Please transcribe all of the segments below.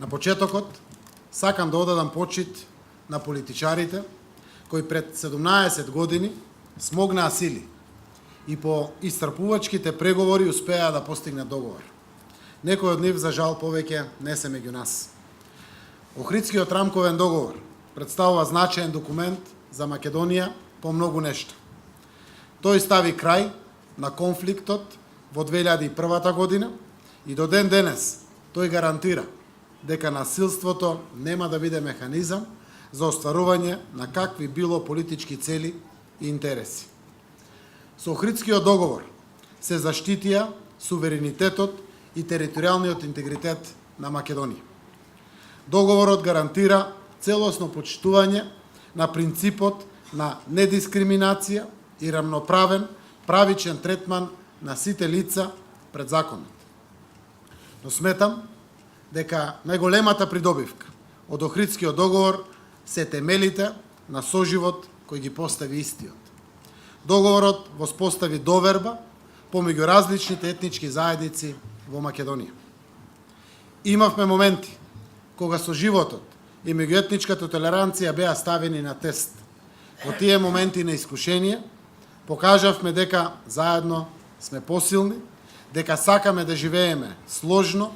На почетокот сакам да одадам почит на политичарите кои пред 17 години смогнаа сили и по истрпувачките преговори успеа да постигнат договор. Некои од нив, за жал, повеќе не се меѓу нас. Охридскиот рамковен договор представува значаен документ за Македонија по многу нешта. Тој стави крај на конфликтот во 2001 година и до ден денес тој гарантира дека насилството нема да биде механизам за остварување на какви било политички цели и интереси. Со Охридскиот договор се заштитија суверенитетот и територијалниот интегритет на Македонија. Договорот гарантира целосно почитување на принципот на недискриминација и рамноправен, правичен третман на сите лица пред законот. Но сметам дека најголемата придобивка од Охридскиот договор се темелите на соживот кој ги постави истиот. Договорот воспостави доверба помеѓу различните етнички заедници во Македонија. Имавме моменти кога соживотот и меѓуетничката толеранција беа ставени на тест. Во тие моменти на искушение покажавме дека заедно сме посилни, дека сакаме да живееме сложно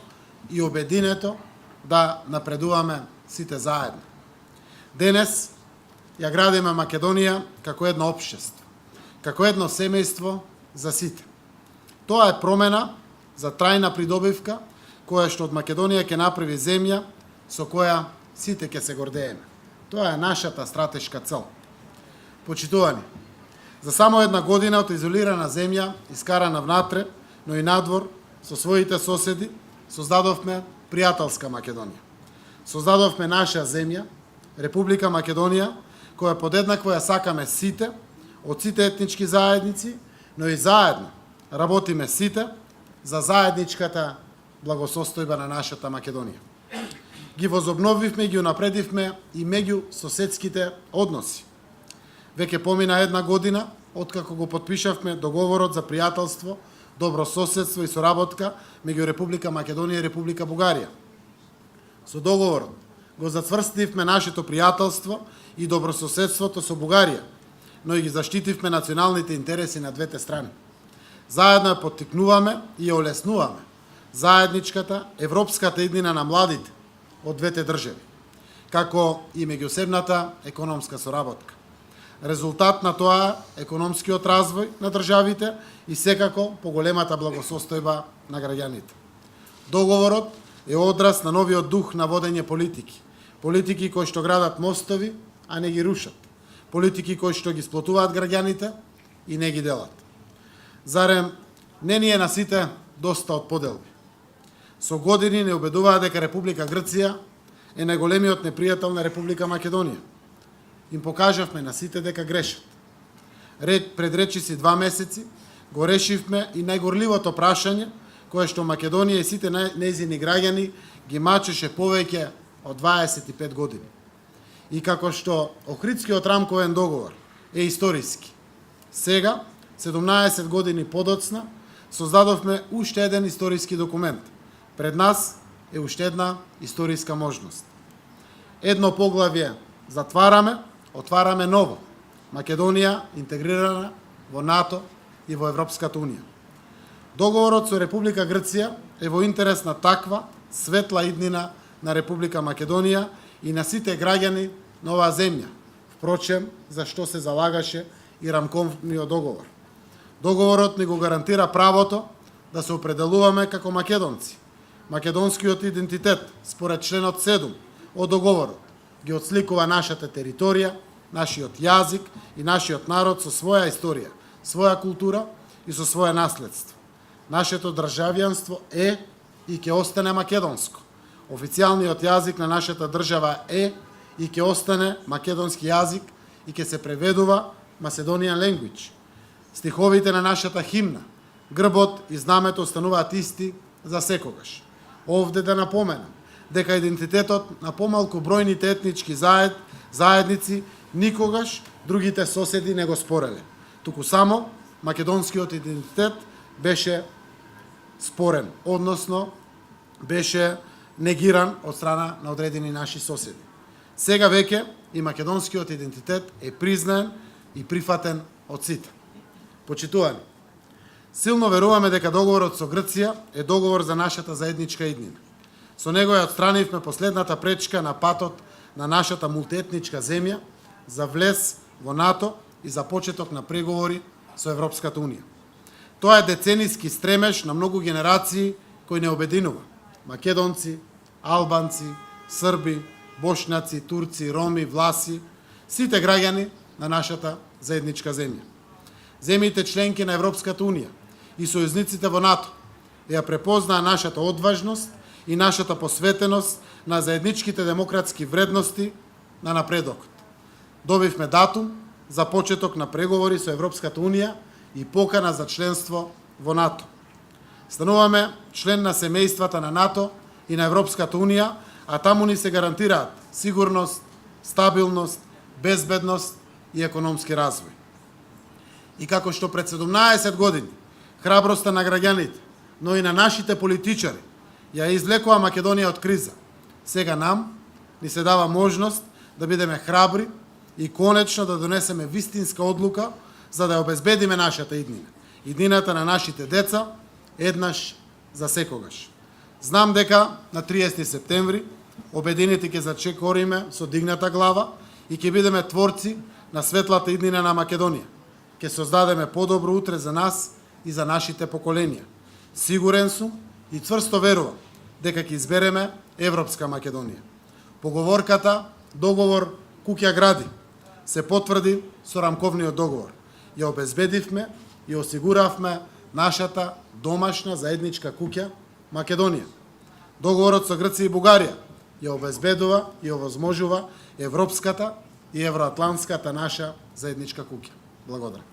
и обединето да напредуваме сите заедно. Денес ја градиме Македонија како едно општество, како едно семејство за сите. Тоа е промена за трајна придобивка, која што од Македонија ќе направи земја со која сите ќе се гордееме. Тоа е нашата стратешка цел. Почитувани, за само една година од изолирана земја, искарана внатре, но и надвор, со своите соседи, создадовме пријателска Македонија. Создадовме наша земја, Република Македонија, која подеднакво ја сакаме сите, од сите етнички заедници, но и заедно работиме сите за заедничката благосостојба на нашата Македонија. Ги возобновивме и ги унапредивме и меѓу соседските односи. Веќе помина една година откако го потпишавме договорот за пријателство, добро соседство и соработка меѓу Република Македонија и Република Бугарија. Со договорот го затврстивме нашето пријателство и добрососедството со Бугарија, но и ги заштитивме националните интереси на двете страни. Заедно ја поттикнуваме и ја олеснуваме заедничката европската иднина на младите од двете држави, како и меѓусебната економска соработка. Резултат на тоа е економскиот развој на државите и секако поголемата благосостојба на граѓаните. Договорот е одраз на новиот дух на водење политики. Политики кои што градат мостови, а не ги рушат. Политики кои што ги сплотуваат граѓаните и не ги делат. Зарем не ни е на сите доста од поделби? Со години не убедуваа дека Република Грција е најголемиот непријател на Република Македонија. Им покажавме на сите дека грешат. Пред речиси 2 месеци го решивме и најгорливото прашање кое што Македонија и сите нејзини граѓани ги мачеше повеќе од 25 години. И како што Охридскиот рамковен договор е историски, сега, 17 години подоцна, создадовме уште еден историски документ. Пред нас е уште една историска можност. Едно поглавје затвараме, отвараме ново. Македонија интегрирана во НАТО и во Европската Унија. Договорот со Република Грција е во интерес на таква светла иднина на Република Македонија и на сите граѓани на оваа земја. Впрочем, за што се залагаше и рамковниот договор. Договорот ни го гарантира правото да се определуваме како македонци. Македонскиот идентитет, според членот 7 од договорот, ги отсликува нашата територија, нашиот јазик и нашиот народ со своја историја, своја култура и со свое наследство. Нашето државјанство е и ќе остане македонско. Официјалниот јазик на нашата држава е и ќе остане македонски јазик и ќе се преведува Macedonian language. Стиховите на нашата химна, грбот и знамето остануваат исти за секогаш. Овде да напоменам дека идентитетот на помалку бројните етнички заедници никогаш другите соседи не го спореле. Туку само македонскиот идентитет беше спорен, односно беше негиран од страна на одредени наши соседи. Сега веќе и македонскиот идентитет е признаен и прифатен од сите. Почитувани, силно веруваме дека договорот со Грција е договор за нашата заедничка иднина. Со него ја отстранивме последната пречка на патот на нашата мултиетничка земја за влез во НАТО и за почеток на преговори со Европската Унија. Тоа е децениски стремеж на многу генерации кои не обединува. Македонци, албанци, срби, бошњаци, турци, роми, власи, сите граѓани на нашата заедничка земја. Земјите членки на Европската Унија и сојузниците во НАТО ја препознаа нашата одважност и нашата посветеност на заедничките демократски вредности на напредокот. Добивме датум за почеток на преговори со Европската Унија и покана за членство во НАТО. Стануваме член на семејствата на НАТО и на Европската Унија, а таму ни се гарантираат сигурност, стабилност, безбедност и економски развој. И како што пред 17 години храброста на граѓаните, но и на нашите политичари ја извлекува Македонија од криза, сега нам ни се дава можност да бидеме храбри и конечно да донесеме вистинска одлука за да ја обезбедиме нашата иднина, иднината на нашите деца, еднаш за секогаш. Знам дека на 30 септември обединети ќе зачекориме со дигната глава и ќе бидеме творци на светлата иднина на Македонија. Ќе создадеме подобро утре за нас и за нашите поколенија. Сигурен сум и цврсто верувам дека ќе избереме Европска Македонија. Поговорката договор куќа гради се потврди со рамковниот договор. Ја обезбедивме и осигуравме нашата домашна заедничка куќа Македонија. Договорот со Грција и Бугарија ја обезбедува и овозможува европската и евроатлантската наша заедничка куќа. Благодарам.